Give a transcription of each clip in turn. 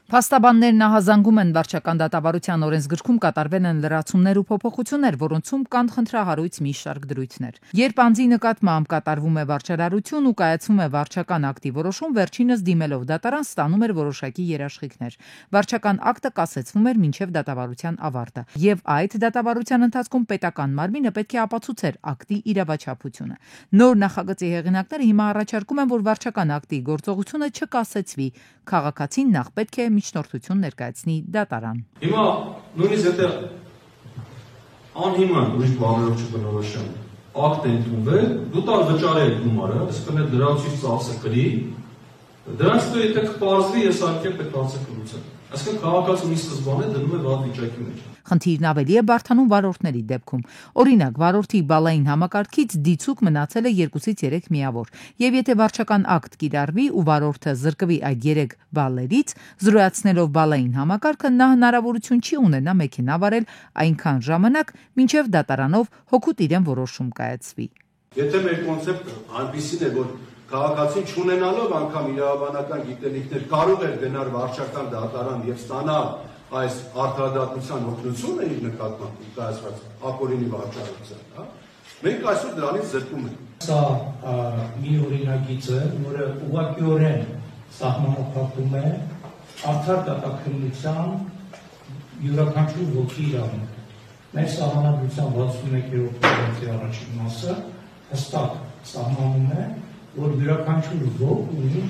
Փաստաբաններն ահազանգում են վարչական դատավարության օրենսգրքում կատարվել են լրացումներ ու փոփոխություններ, որոնցում կան խնդրահարույց մի շարք դրույթներ։ Երբ անձի նկատմամբ կատարվում է վարչարարություն ու կայացվում է վարչական ակտի որոշում, վերջինս դիմելով դատարան ստանում էր որոշակի երաշխիքներ։ Վարչական ակտը կասեցվում էր մինչև դատավարության ավարտը, եւ այդ դատավարության ընթացքում պետական մարմինը պետք է ապացուցեր ակտի իրավաչափությունը։ Նոր նախագծի հեղինակները հիմա առաջարկում են, որ վարչական ակտի գործողությունը չկասեցվի, քաղաքացին նախ պետք է միջնորդություն ներկայացնի դատարան։ Հիմա նույնիսկ եթե անհիմն ուրիշ բաներով չբնորոշեմ, ակտ է ընդունվել, դու տալ վճարել գումարը, այսինքն այդ լրացուցիչ ծախսը կրի, դրանից հետո եթե կպարզվի, ես արկեմ պետք հարցը կլուծեմ։ Այսինքն քաղաքացին ի սկզբանե դնում է վատ վիճակի մեջ։ Խնդիրն ավելի է բարդանում վարորդների դեպքում։ Օրինակ, վարորդի բալային համակարգից դիցուք մնացել է 2-ից 3 միավոր, եւ եթե վարչական ակտ կիրառվի ու վարորդը զրկվի այդ 3 բալերից, զրոյացնելով բալային համակարգը, նա հնարավորություն չի ունենա մեքենա վարել այնքան ժամանակ, մինչև դատարանով հօգուտ իրեն որոշում կայացվի։ Եթե մեր կոնցեպտը այնպիսին է, որ քաղաքացին չունենալով անգամ իրավաբանական գիտելիքներ կարող է գնալ վարչական դատարան եւ ստանալ այս արդարադատության օգնությունը իր նկատմամբ կայացված ապօրինի վարչարության, հա, մենք այսօր դրանից զրկում ենք։ Սա մի օրինագիծ է, որը ուղղակիորեն սահմանափակում է արդար դատաքննության յուրաքանչյուր ոգի իրավունք։ Մեր սահմանադրության 61-րդ հոդվածի առաջին մասը հստակ սահմանում է, որ յուրաքանչյուր ոք ունի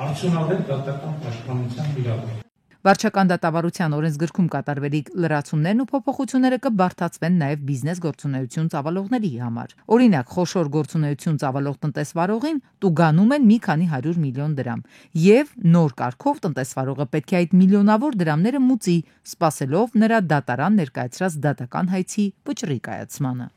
արդյունավետ դատական պաշտպանության իրավունք։ Վարչական դատավարության օրենսգրքում կատարվելիք լրացումներն ու փոփոխությունները կբարդացվեն նաև բիզնես գործունեություն ծավալողների համար։ Օրինակ, խոշոր գործունեություն ծավալող տնտեսվարողին տուգանում են մի քանի 100 միլիոն դրամ, եւ նոր կարգով տնտեսվարողը պետք է այդ միլիոնավոր դրամները մուծի, սպասելով նրա դատարան ներկայացրած դատական հայցի վճռի կայացմանը։